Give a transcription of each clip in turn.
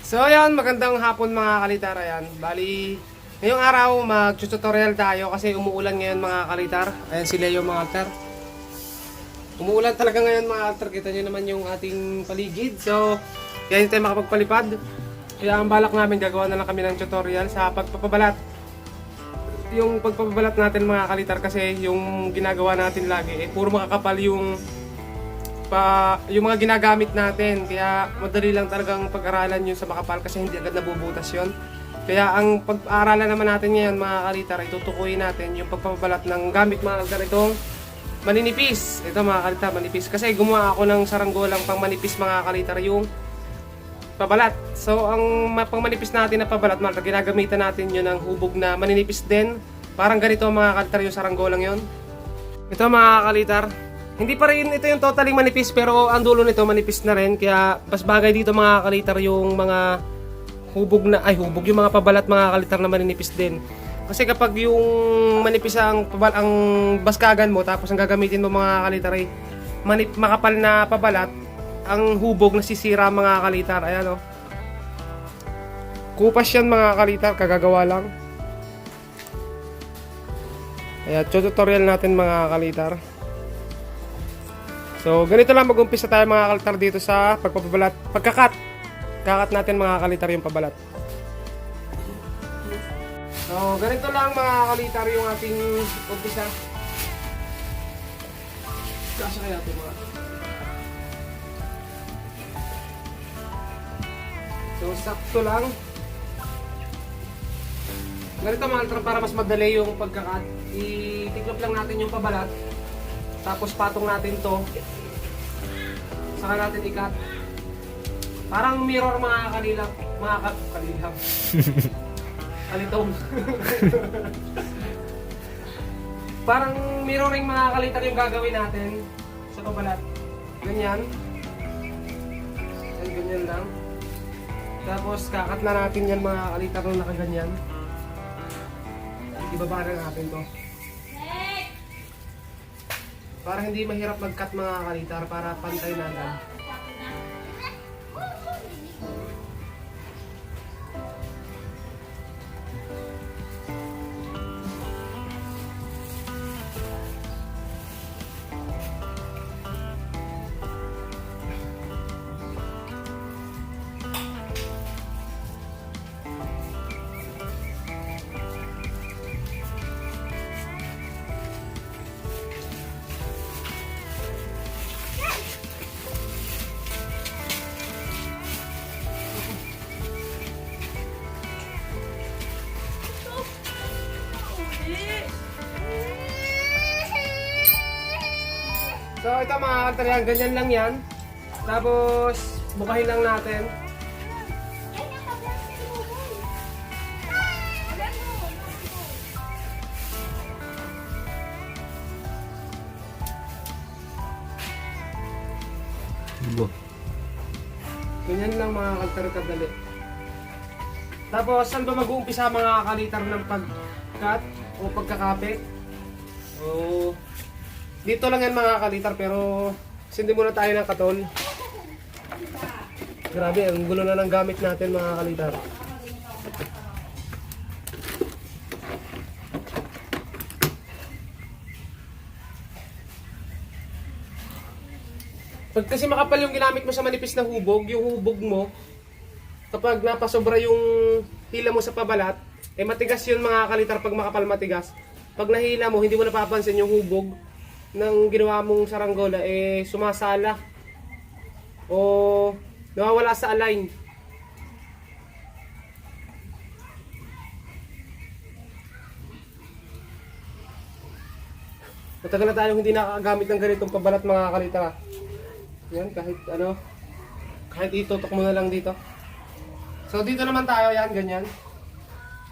So ayan, magandang hapon mga kalitar. Ayan, bali ngayong araw mag-tutorial tayo kasi umuulan ngayon mga kalitar. Ayan si Leo mga altar. Umuulan talaga ngayon mga altar. Kita nyo naman yung ating paligid. So kaya hindi tayo makapagpalipad. Kaya ang balak namin, gagawa na lang kami ng tutorial sa pagpapabalat. Yung pagpapabalat natin mga kalitar kasi yung ginagawa natin lagi puro makakapal yung mga ginagamit natin, kaya madali lang talagang pag-aralan yun sa makapal kasi hindi agad nabubutas yun. Kaya ang pag-aaralan naman natin ngayon mga kalitar ay tutukuyin natin yung pagpapabalat ng gamit mga kalitar itong maninipis. Ito mga kalitar, manipis kasi gumawa ako ng saranggolang pang manipis mga kalitar yung pabalat. So ang pang manipis natin na pabalat mga kalitar, ginagamitan natin yun ng hubog na maninipis din. Parang ganito mga kalitar yung saranggolang yun. Ito mga kalitar, hindi pa rin ito yung totally manipis pero ang dulo nito manipis na rin, kaya mas bagay dito mga kalitar yung mga hubog yung mga pabalat mga kalitar na maninipis din. Kasi kapag yung manipis ang baskagan mo tapos ang gagamitin mo mga kalitar ay makapal na pabalat, ang hubog nasisira mga kalitar. Ayan o. Kupas yan mga kalitar, kagagawa lang. Ayan, tutorial natin mga kalitar. So, ganito lang mag-umpisa tayo mga kalitar dito sa pagpapabalat. Kakat natin mga kalitar yung pabalat. So, ganito lang mga kalitar yung ating umpisa. Kasya kaya ito mga. So, sakto lang. Ganito mga kalitar para mas madali yung pagkakat. Itiklop lang natin yung pabalat. Tapos patong natin to. Saka natin ikat. Parang mirror mga kalilap. Kalilap. Kalitong. Parang mirroring mga kalitar yung gagawin natin sa pabalat. Ganyan. Ganyan lang. Tapos kakat na natin yan mga kalitar nung nakaganyan. Ibaba na natin to. Para hindi mahirap mag-cut mga kalitar, para pantay na lang. So ito mga kalitar yan, ganyan lang yan. Tapos bukahin lang natin. Ganyan lang mga kalitar kadali. Tapos saan ba mag-uumpisa mga kalitar ng pag-cut o pagkakapit? O dito lang yan mga kalitar, pero sindi muna tayo ng katol. Grabe, ang gulo na ng gamit natin mga kalitar. Pag kasi makapal yung ginamit mo sa manipis na hubog, yung hubog mo, kapag napasobra yung hila mo sa pabalat, matigas yun mga kalitar pag makapal matigas. Pag nahila mo, hindi mo napapansin yung hubog ng ginawa mong saranggola sumasala o nawawala sa align. Matagal na tayong hindi nakagamit ng ganitong pabalat mga kalitar. Yan, kahit itutok mo na lang dito. So dito naman tayo, yan, ganyan.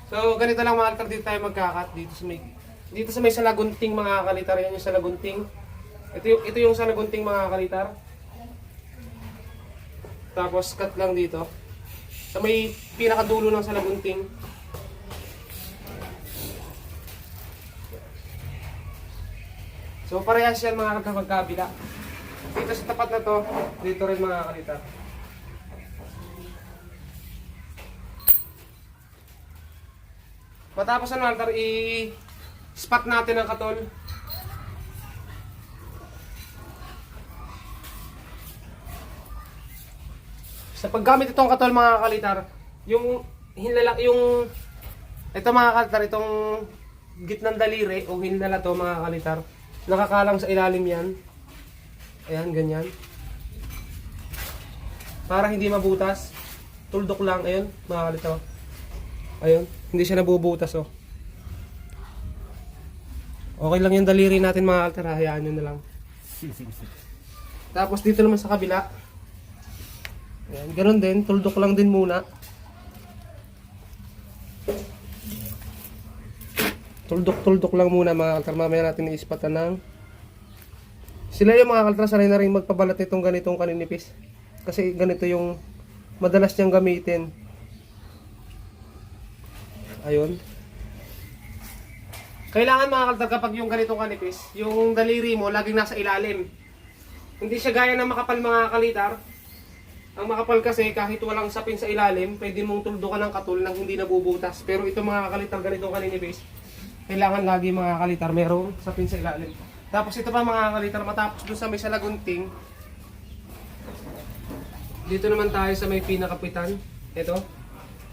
So ganito lang mga kalitar, dito tayo magkakat dito sa may salagunting mga kalitar. Yan yung salagunting. Ito yung salagunting mga kalitar. Tapos cut lang dito. Sa may pinakadulo ng salagunting. So parehas yan mga magkabila. Dito sa tapat na to, dito rin mga kalitar. Matapos ano altar, i-spot natin ang katol. Sa paggamit itong katol mga kalitar, yung ito mga kalitar, itong gitnang daliri o hinlala to mga kalitar, nakakalang sa ilalim yan. Ayan, ganyan. Para hindi mabutas. Tuldok lang, ayun mga kalitar. Ayun, hindi siya nabubutas oh. Okay lang yung daliri natin mga kalitar, hayaan nyo na lang. Tapos dito naman sa kabila. Ayan, ganun din, tuldok lang din muna. Tuldok lang muna mga kaltar. Mamaya natin iispatan ng sila yung mga kaltar, sanay na rin magpabalat itong ganitong kaninipis. Kasi ganito yung madalas niyang gamitin. Ayun. Kailangan mga kaltar kapag yung ganitong kanipis, yung daliri mo laging nasa ilalim. Hindi siya gaya ng makapal mga kalitar. Ang makapal kasi kahit walang sapin sa ilalim, pwede mong tuldukan ng katul nang hindi nabubutas. Pero ito mga kalitar, ganitong kaninipis, kailangan lagi mga kalitar merong sapin sa ilalim. Tapos ito pa mga kalitar, matapos doon sa may salagunting, dito naman tayo sa may pinakapitan. Ito.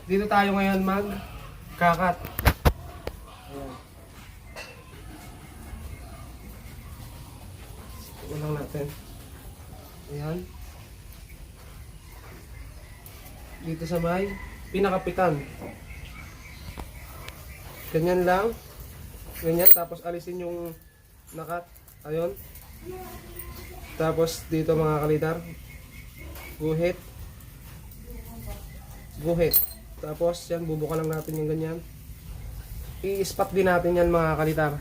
Dito tayo ngayon magkakat. Ayan. Ulang natin. Ayan. Dito sa may pinakapitan. Ganyan lang. Ganyan. Tapos alisin yung nakat. Ayun. Tapos dito mga kalitar. Guhit. Guhit. Tapos yan, bubuka lang natin yung ganyan. I-spot din natin yan mga kalitar.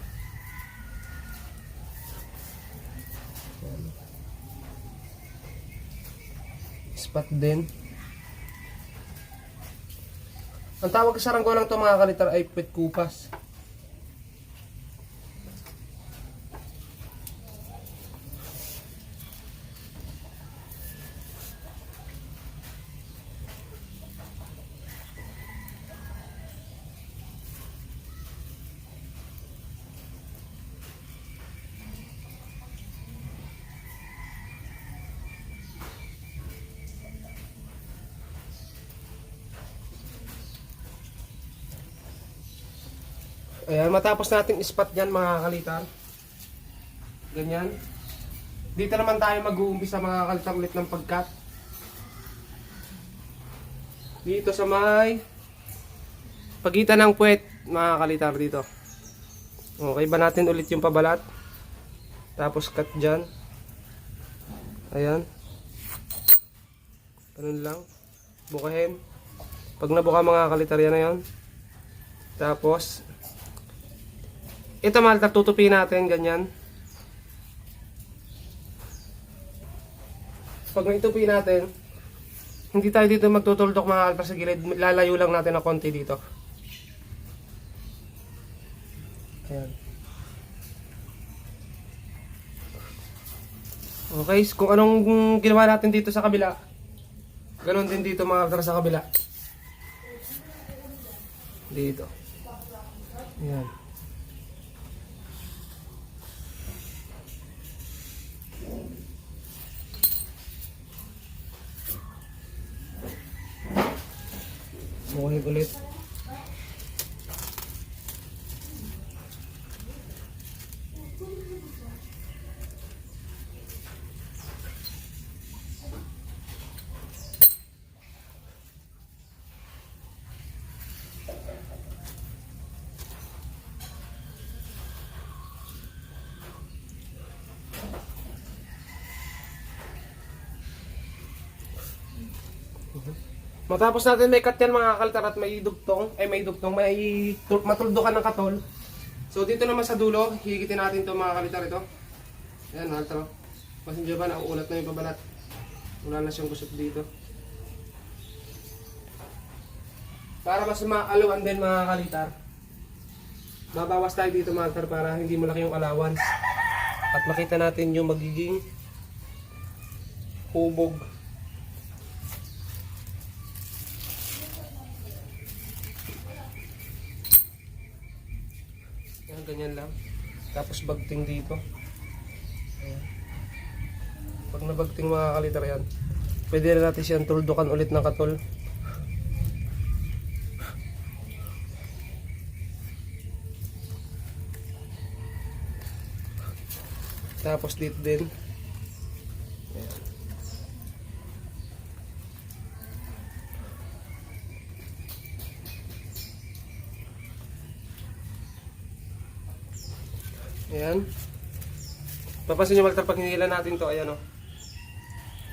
Spot din. Ang tawag sa saranggola ng ito mga kalitar ay puwet kupas. Ayan, matapos nating spot yan mga kalitar. Ganyan. Dito naman tayo mag-uumpisa mga kalitar ulit ng pagkat. Dito sa may pagitan ng puwet mga kalitar dito. Okay ba natin ulit yung pabalat. Tapos cut dyan. Ayan. Ganun lang. Bukahin. Pag nabuka mga kalitar yan na yun. Tapos ito mga tutupin natin ganyan. Pag naitupi natin, hindi tayo dito magtutuldok mga kaltar sa gilid. Lalayo lang natin ng konti dito. Ayan. Okay, kung anong ginawa natin dito sa kabila, ganoon din dito mga kaltar sa kabila. Dito. Ayan. Bukahin ulit. Matapos natin may cut yan mga kaltar at may dugtong, matuldukan ng katol. So dito naman sa dulo, higitin natin to mga kalitar ito. Ayan mga kaltar. Pasensya ba, nauulat na yung pabalat. Wala na siyang gusot dito. Para mas maaluan din mga kalitar. Babawas tayo dito mga kaltar para hindi malaki yung allowance. At makita natin yung magiging hubog. ganyan lang. Tapos bagting dito. Ayan. Pag nabagting mga kalitar yan, pwede na natin siyang tuldukan ulit ng katol. Tapos dito din. Ayan. Ayan. Papasin nyo Walter pag hinila natin to, ayan o.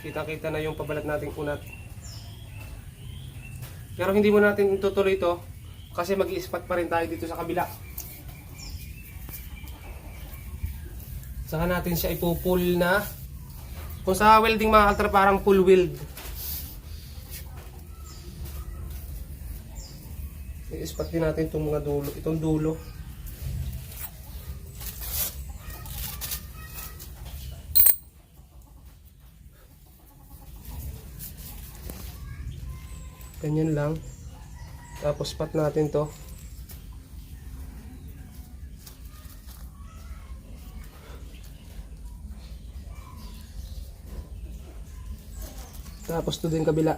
Kita-kita na yung pabalat nating unat. Pero hindi mo natin itutuloy ito kasi mag-i-spot pa rin tayo dito sa kabila. Saka natin siya ipupull na. Kung sa welding mga kaltar parang full weld. I-spot din natin itong mga dulo, itong dulo. Ganyan lang. Tapos spot natin to. Tapos to din kabila.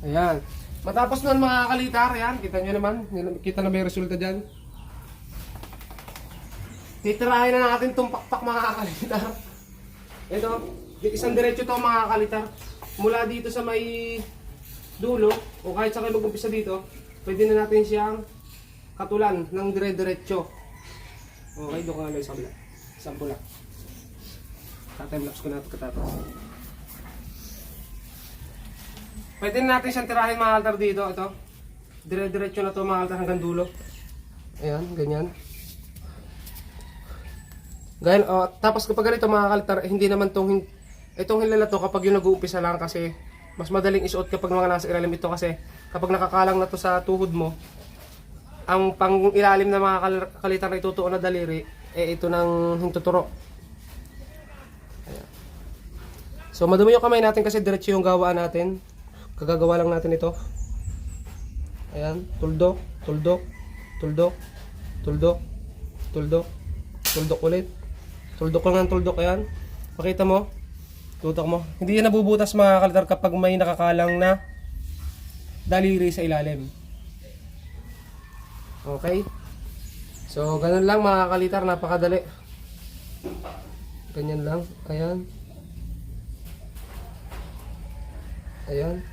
Ayan. Matapos nun mga kalitar, yan. Kita nyo naman. Kita na may resulta dyan. Titirahin na natin itong pakpak mga kalitar. Ito, isang diretso to mga kalitar. Mula dito sa may dulo, o kahit sa kayo mag-umpisa dito, pwede na natin siyang katulan ng dire-diretso. Okay, doon ka nga sa kabila. Sample lang. Tatimelaps ko na ito katapos. Pwede na natin siyang tirahin mga kalitar dito. Ito, dire-diretso na to mga kalitar hanggang dulo. Ayan, ganyan. Ganyan, tapos kapag ganito mga kalitar, hindi naman itong hilala to kapag yung nag-uumpisa lang kasi mas madaling isuot kapag mga nasa ilalim ito kasi kapag nakakalang na to sa tuhod mo, ang pang ilalim na mga kalitar na itutuon na daliri, ito ng hintuturo. Ayan. So madumi yung kamay natin kasi diretso yung gawaan natin. Kagagawa lang natin ito. Ayan, tuldok, tuldok, tuldok, tuldok, tuldok, tuldok ulit. Tuldok lang ng tuldok, ayan. Pakita mo. Tutok mo. Hindi yan nabubutas mga kalitar kapag may nakakalang na daliri sa ilalim. Okay? So, ganun lang mga kalitar. Napakadali. Ganyan lang. Ayan. Ayan.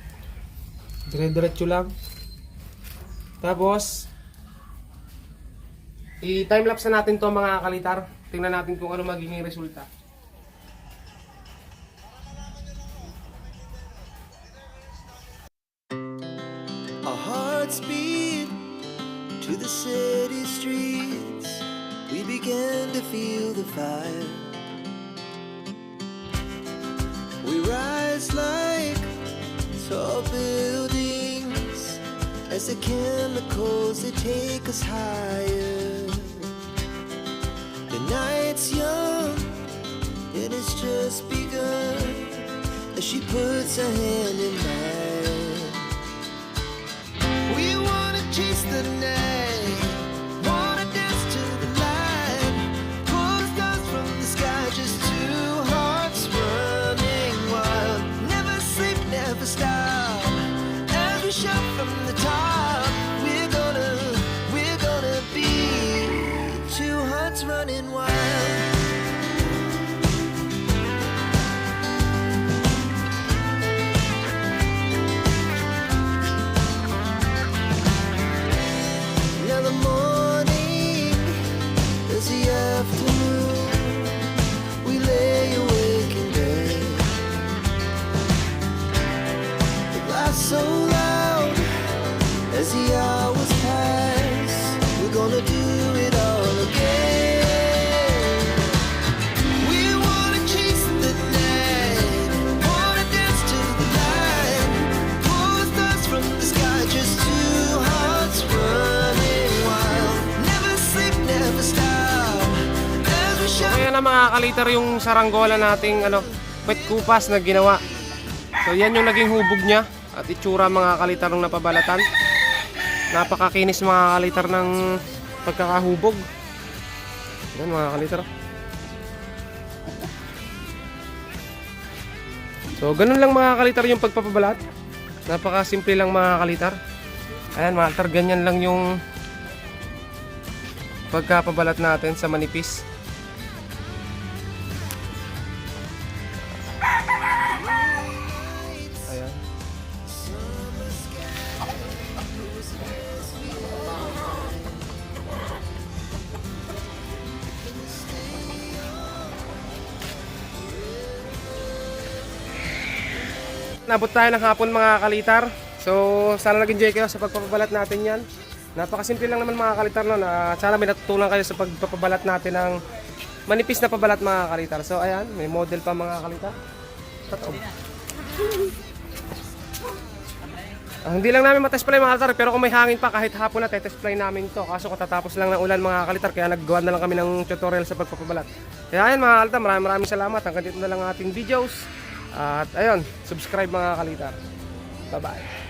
Dire-diretso lang. Tapos, i-timelapse na natin to mga kalitar. Tingnan natin kung ano magiging resulta. Our hearts beat to the city streets. We began to feel the fire. We rise like tall buildings as the chemicals they take us higher. The night's young and it's just begun as she puts her hand in mine. We wanna chase the night, wanna dance to the light, pull stars from the sky, just two hearts running wild. Never sleep, never stop, as we shout from the top. We're gonna be two hearts running wild. Now the morning is the afternoon. We lay awake in bed. The glass so loud as the hours pass. We're gonna do it all again. We wanna chase the night, wanna dance to the light, pull stars from the sky, just two hearts running wild. Never sleep, never stop, as we shout. Kaya na mga kalitar yung saranggola nating wet kupas na ginawa. So yan yung naging hubog niya at itsura mga kalitar ng napabalatan. Napakakinis mga kalitar ng pagkakahubog. Yan mga kalitar. So ganun lang mga kalitar yung pagpapabalat. Napakasimple lang mga kalitar. Ayan mga kalitar, ganyan lang yung pagkapabalat natin sa manipis. Ayan. Nabot tayo ng hapon mga kalitar. So sana nag-enjoy kayo sa pagpapabalat natin yan. Napakasimple lang naman mga kalitar no, na sana may natutunan kayo sa pagpapabalat natin ng manipis na pabalat mga kalitar. So ayan, may model pa mga kalitar. Totoo. Hindi lang namin matest play mga kalitar, pero kung may hangin pa kahit hapon na test play namin to. Kaso katatapos lang ng ulan mga kalitar, kaya naggawa na lang kami ng tutorial sa pagpapabalat. Kaya ayan mga kalitar, maraming salamat. Hanggang dito na lang ating videos. At ayun, subscribe mga kalitar. Bye bye.